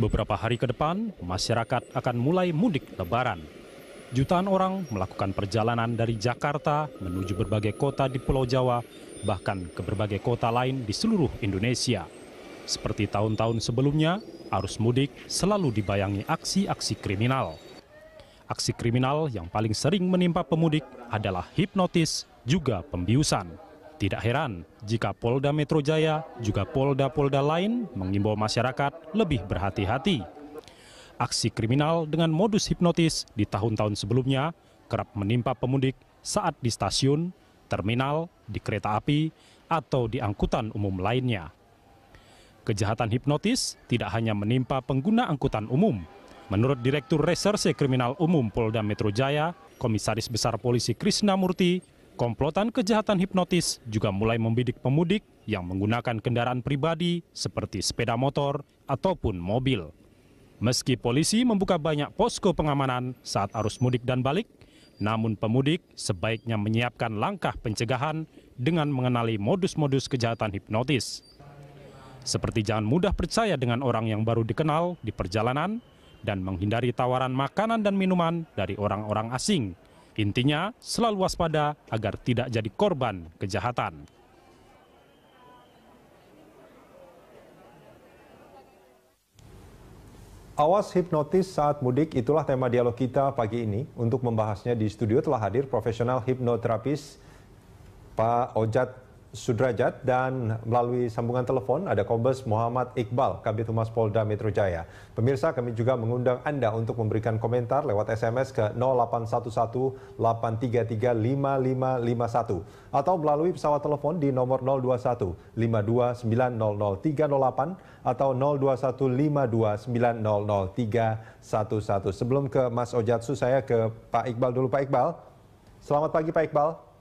Beberapa hari ke depan, masyarakat akan mulai mudik Lebaran. Jutaan orang melakukan perjalanan dari Jakarta menuju berbagai kota di Pulau Jawa, bahkan ke berbagai kota lain di seluruh Indonesia. Seperti tahun-tahun sebelumnya, arus mudik selalu dibayangi aksi-aksi kriminal. Aksi kriminal yang paling sering menimpa pemudik adalah hipnotis, juga pembiusan. Tidak heran jika Polda Metro Jaya juga polda-polda lain mengimbau masyarakat lebih berhati-hati. Aksi kriminal dengan modus hipnotis di tahun-tahun sebelumnya kerap menimpa pemudik saat di stasiun, terminal, di kereta api, atau di angkutan umum lainnya. Kejahatan hipnotis tidak hanya menimpa pengguna angkutan umum. Menurut Direktur Reserse Kriminal Umum Polda Metro Jaya, Komisaris Besar Polisi Krisna Murty, komplotan kejahatan hipnotis juga mulai membidik pemudik yang menggunakan kendaraan pribadi seperti sepeda motor ataupun mobil. Meski polisi membuka banyak posko pengamanan saat arus mudik dan balik, namun pemudik sebaiknya menyiapkan langkah pencegahan dengan mengenali modus-modus kejahatan hipnotis. Seperti jangan mudah percaya dengan orang yang baru dikenal di perjalanan dan menghindari tawaran makanan dan minuman dari orang-orang asing. Intinya, selalu waspada agar tidak jadi korban kejahatan. Awas hipnotis saat mudik, itulah tema dialog kita pagi ini. Untuk membahasnya di studio telah hadir profesional hipnoterapis Pak Ojat Sudrajat, dan melalui sambungan telepon ada Kombes Muhammad Iqbal, Kabid Humas Polda Metro Jaya. Pemirsa, kami juga mengundang Anda untuk memberikan komentar lewat SMS ke 0811-833-5551 atau melalui pesawat telepon di nomor 021-52900-308 atau 021-52900-311. Sebelum ke Mas Ojatsu, saya ke Pak Iqbal dulu. Pak Iqbal, selamat pagi Pak Iqbal.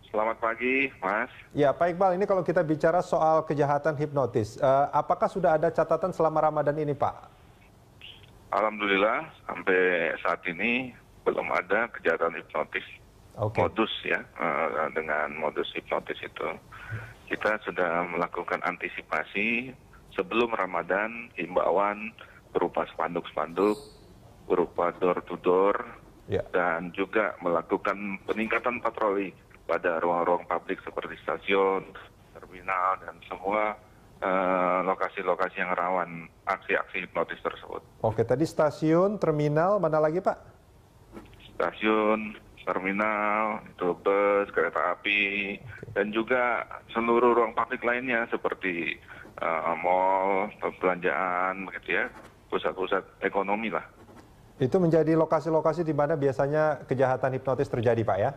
Selamat pagi, Mas. Ya, Pak Iqbal, ini kalau kita bicara soal kejahatan hipnotis, apakah sudah ada catatan selama Ramadan ini, Pak? Alhamdulillah, sampai saat ini belum ada kejahatan hipnotis. Modus ya, dengan modus hipnotis itu. Kita sudah melakukan antisipasi sebelum Ramadan, himbauan berupa spanduk-spanduk, berupa door-to-door, dan juga melakukan peningkatan patroli pada ruang-ruang publik seperti stasiun, terminal, dan semua lokasi-lokasi yang rawan aksi-aksi hipnotis tersebut. Oke, tadi stasiun, terminal, mana lagi Pak? Stasiun, terminal, itu bus, kereta api, dan juga seluruh ruang publik lainnya seperti mall, perbelanjaan, begitu ya, pusat-pusat ekonomi lah. Itu menjadi lokasi-lokasi di mana biasanya kejahatan hipnotis terjadi, Pak ya?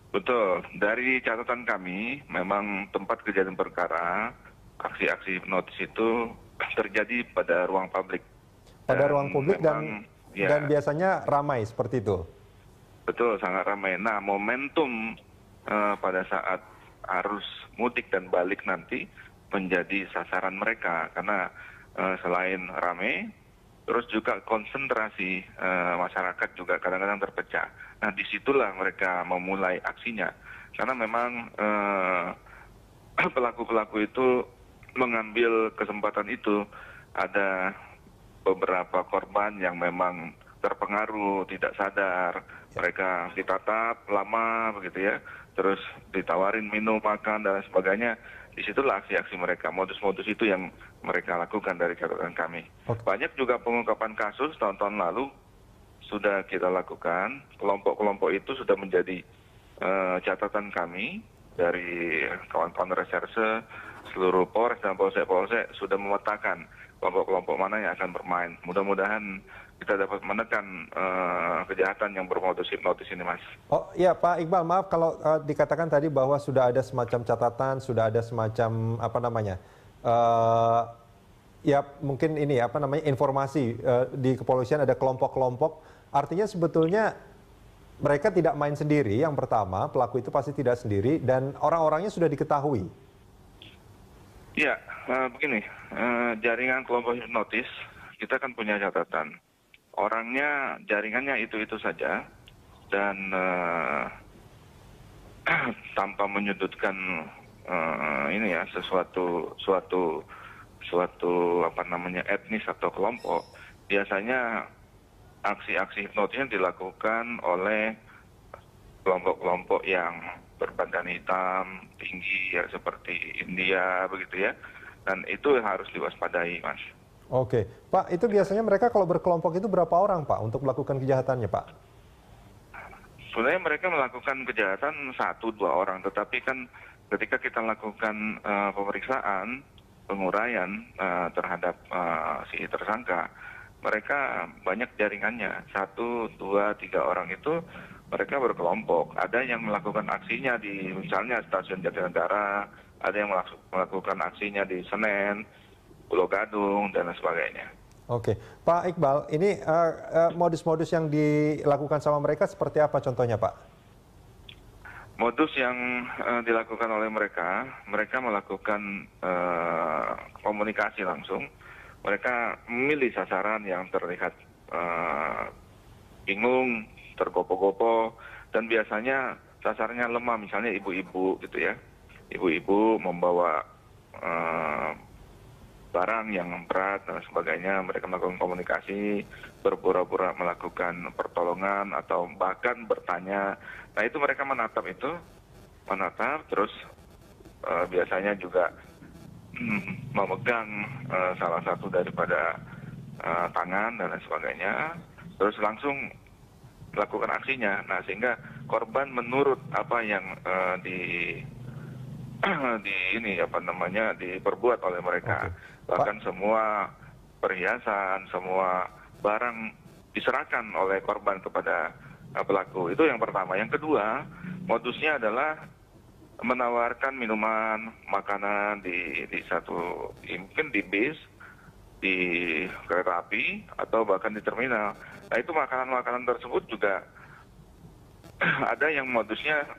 Betul, dari catatan kami, memang tempat kejadian perkara, aksi-aksi hipnotis itu terjadi pada ruang publik. Pada ruang publik memang, dan biasanya ramai seperti itu? Betul, sangat ramai. Nah, momentum pada saat arus mudik dan balik nanti menjadi sasaran mereka, karena selain ramai, terus juga konsentrasi masyarakat juga kadang-kadang terpecah. Nah, disitulah mereka memulai aksinya. Karena memang pelaku-pelaku itu mengambil kesempatan itu. Ada beberapa korban yang memang terpengaruh, tidak sadar. Mereka ditatap lama, begitu ya. Terus ditawarin minum, makan, dan sebagainya. Disitulah aksi-aksi mereka, modus-modus itu yang mereka lakukan dari catatan kami. Banyak juga pengungkapan kasus tahun-tahun lalu sudah kita lakukan, kelompok-kelompok itu sudah menjadi catatan kami dari kawan-kawan reserse, seluruh Polres dan Polsek sudah memetakan kelompok-kelompok mana yang akan bermain. Mudah-mudahan kita dapat menekan kejahatan yang bermodus hipnotis ini, Mas. Oh iya Pak Iqbal, maaf kalau dikatakan tadi bahwa sudah ada semacam catatan, sudah ada semacam apa namanya, ya mungkin ini apa namanya informasi di kepolisian ada kelompok-kelompok. Artinya sebetulnya mereka tidak main sendiri. Yang pertama, pelaku itu pasti tidak sendiri dan orang-orangnya sudah diketahui. Ya, begini, jaringan kelompok hipnotis kita kan punya catatan. Orangnya, jaringannya itu-itu saja, dan tanpa menyudutkan ini ya, suatu suatu etnis atau kelompok, biasanya aksi-aksi hipnotisnya dilakukan oleh kelompok-kelompok yang berbadan hitam, tinggi, ya seperti India begitu ya. Dan itu harus diwaspadai, Mas. Oke, Pak, itu biasanya mereka kalau berkelompok itu berapa orang, Pak, untuk melakukan kejahatannya, Pak? Sebenarnya mereka melakukan kejahatan 1-2 orang, tetapi kan ketika kita lakukan pemeriksaan, penguraian terhadap si tersangka, mereka banyak jaringannya, 1, 2, 3 orang itu mereka berkelompok. Ada yang melakukan aksinya di misalnya stasiun Jatinegara, ada yang melakukan aksinya di Senen, Pulau Gadung, dan sebagainya. Oke, Pak Iqbal, ini modus-modus yang dilakukan sama mereka seperti apa contohnya, Pak? Modus yang dilakukan oleh mereka melakukan komunikasi langsung. Mereka memilih sasaran yang terlihat bingung, tergopoh-gopoh, dan biasanya sasarannya lemah, misalnya ibu-ibu gitu ya. Ibu-ibu membawa barang yang berat dan sebagainya, mereka melakukan komunikasi, berpura-pura melakukan pertolongan atau bahkan bertanya. Nah itu mereka menatap terus biasanya juga memegang salah satu daripada tangan dan lain sebagainya, terus langsung melakukan aksinya. Nah sehingga korban menurut apa yang diperbuat oleh mereka. Oke. Bahkan semua perhiasan, semua barang diserahkan oleh korban kepada pelaku. Itu yang pertama. Yang kedua, modusnya adalah menawarkan minuman, makanan mungkin di bis, di kereta api, atau bahkan di terminal. Nah itu makanan-makanan tersebut juga ada yang modusnya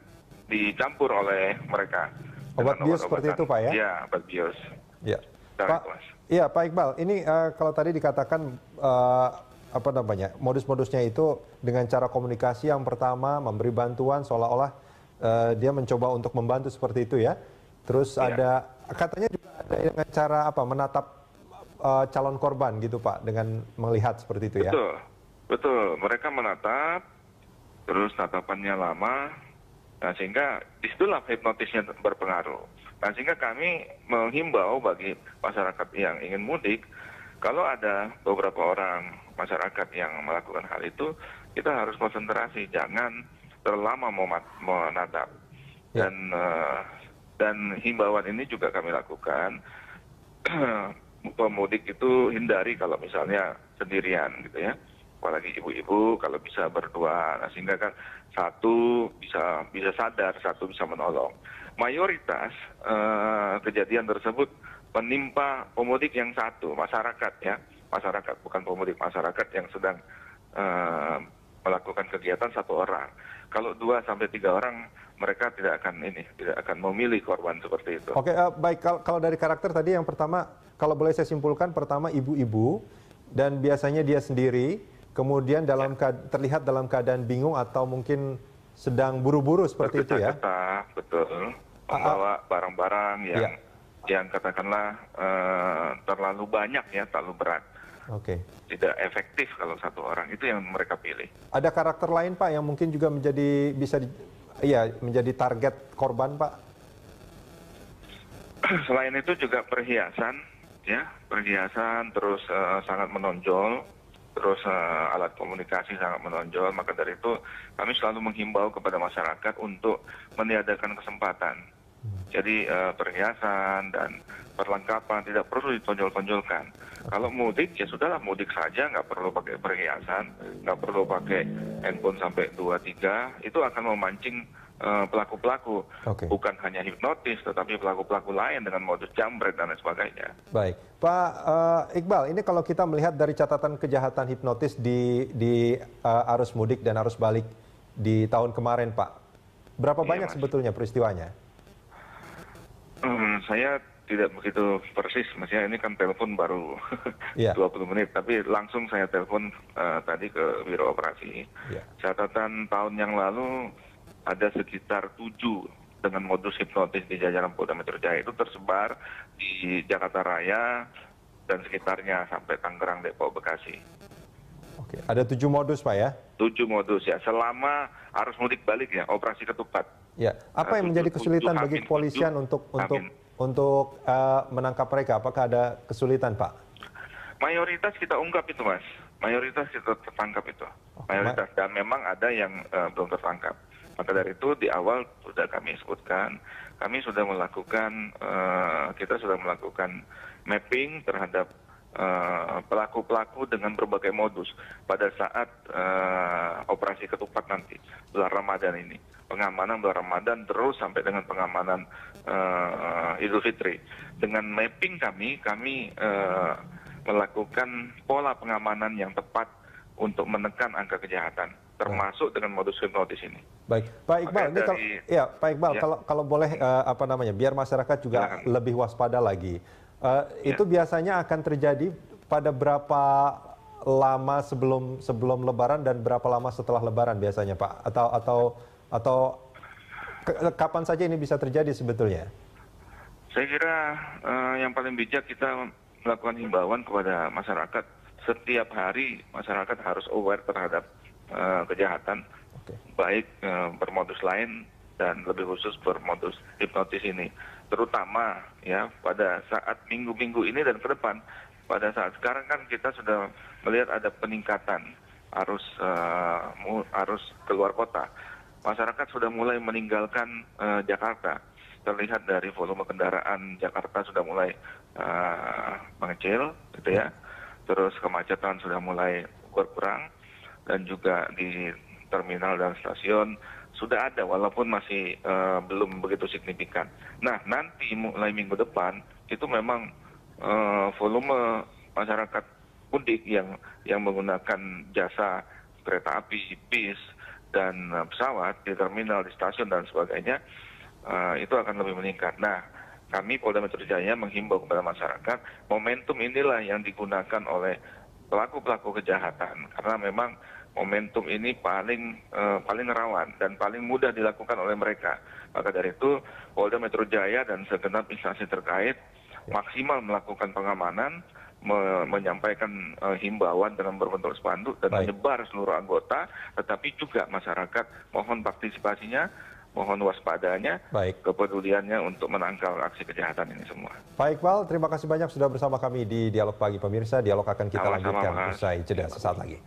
dicampur oleh mereka. Obat bius seperti itu, Pak, ya? Iya, obat bius. Ya. Pak, iya, Pak Iqbal, ini kalau tadi dikatakan modus-modusnya itu dengan cara komunikasi yang pertama memberi bantuan seolah-olah dia mencoba untuk membantu seperti itu ya. Terus ada katanya juga ada dengan cara menatap calon korban gitu, Pak, dengan melihat seperti itu ya. Betul. Mereka menatap, terus tatapannya lama, nah sehingga disitulah hipnotisnya berpengaruh. Nah sehingga kami menghimbau bagi masyarakat yang ingin mudik, kalau ada beberapa orang masyarakat yang melakukan hal itu, kita harus konsentrasi, jangan terlalu lama menatap. Dan himbauan ini juga kami lakukan, pemudik itu hindari kalau misalnya sendirian gitu ya. Apalagi ibu-ibu kalau bisa berdua, nah, sehingga kan satu bisa sadar, satu bisa menolong. Mayoritas kejadian tersebut menimpa pemudik yang satu, masyarakat bukan pemudik, masyarakat yang sedang melakukan kegiatan satu orang. Kalau 2 sampai 3 orang, mereka tidak akan memilih korban seperti itu. Oke, baik. Kalau dari karakter tadi yang pertama, kalau boleh saya simpulkan, pertama ibu-ibu dan biasanya dia sendiri, kemudian terlihat dalam keadaan bingung atau mungkin sedang buru-buru seperti itu ya? Betul. Membawa barang-barang yang katakanlah terlalu banyak ya, terlalu berat. Oke. Tidak efektif kalau satu orang, itu yang mereka pilih. Ada karakter lain, Pak, yang mungkin juga menjadi target korban, Pak? Selain itu juga perhiasan, terus sangat menonjol, terus alat komunikasi sangat menonjol. Maka dari itu kami selalu menghimbau kepada masyarakat untuk meniadakan kesempatan. Jadi perhiasan dan perlengkapan tidak perlu ditonjol-tonjolkan. Kalau mudik ya sudahlah, mudik saja, nggak perlu pakai perhiasan, nggak perlu pakai handphone sampai 2-3, itu akan memancing pelaku-pelaku. Bukan hanya hipnotis, tetapi pelaku-pelaku lain dengan modus jambret dan lain sebagainya. Baik, Pak Iqbal, ini kalau kita melihat dari catatan kejahatan hipnotis di arus mudik dan arus balik di tahun kemarin, Pak, berapa banyak sebetulnya peristiwanya? Saya tidak begitu persis, maksudnya ini kan telepon baru 20 menit, tapi langsung saya telepon tadi ke Biro Operasi. Catatan tahun yang lalu ada sekitar 7 dengan modus hipnotis di jajaran Polda Metro Jaya itu tersebar di Jakarta Raya dan sekitarnya sampai Tangerang, Depok, Bekasi. Oke, ada 7 modus Pak ya? 7 modus ya, selama arus mudik balik ya, operasi ketupat. Ya, apa yang menjadi kesulitan bagi kepolisian untuk menangkap mereka? Apakah ada kesulitan Pak? Mayoritas kita ungkap itu Mas, mayoritas kita tertangkap itu, mayoritas, dan memang ada yang belum tertangkap. Maka dari itu di awal sudah kami sebutkan, kami sudah melakukan, kita sudah melakukan mapping terhadap pelaku-pelaku dengan berbagai modus pada saat operasi ketupat nanti, bulan Ramadan ini. Pengamanan bulan Ramadan terus sampai dengan pengamanan Idul Fitri. Dengan mapping kami melakukan pola pengamanan yang tepat untuk menekan angka kejahatan, termasuk dengan modus hipnotis ini. Baik, Pak Iqbal, Pak Iqbal, kalau boleh biar masyarakat juga lebih waspada lagi. Itu biasanya akan terjadi pada berapa lama sebelum Lebaran dan berapa lama setelah Lebaran biasanya, Pak? Atau kapan saja ini bisa terjadi sebetulnya? Saya kira yang paling bijak kita melakukan himbauan kepada masyarakat. Setiap hari masyarakat harus aware terhadap kejahatan, baik bermodus lain dan lebih khusus bermodus hipnotis ini. Terutama ya pada saat minggu-minggu ini dan ke depan. Pada saat sekarang kan kita sudah melihat ada peningkatan arus keluar kota. Masyarakat sudah mulai meninggalkan Jakarta. Terlihat dari volume kendaraan Jakarta sudah mulai mengecil, gitu ya. Terus kemacetan sudah mulai berkurang, dan juga di terminal dan stasiun sudah ada, walaupun masih belum begitu signifikan. Nah, nanti mulai minggu depan itu memang volume masyarakat mudik yang menggunakan jasa kereta api, bis, dan pesawat di terminal, di stasiun dan sebagainya itu akan lebih meningkat. Nah, kami Polda Metro Jaya menghimbau kepada masyarakat, momentum inilah yang digunakan oleh pelaku-pelaku kejahatan, karena memang momentum ini paling rawan dan paling mudah dilakukan oleh mereka. Maka dari itu Polda Metro Jaya dan segenap instansi terkait maksimal melakukan pengamanan, menyampaikan himbauan dalam berbentuk spanduk dan menyebar seluruh anggota, tetapi juga masyarakat mohon partisipasinya, mohon waspadanya, kepeduliannya untuk menangkal aksi kejahatan ini semua. Pak Iqbal, terima kasih banyak sudah bersama kami di Dialog Pagi pemirsa. Dialog akan kita lanjutkan usai jeda sesaat lagi.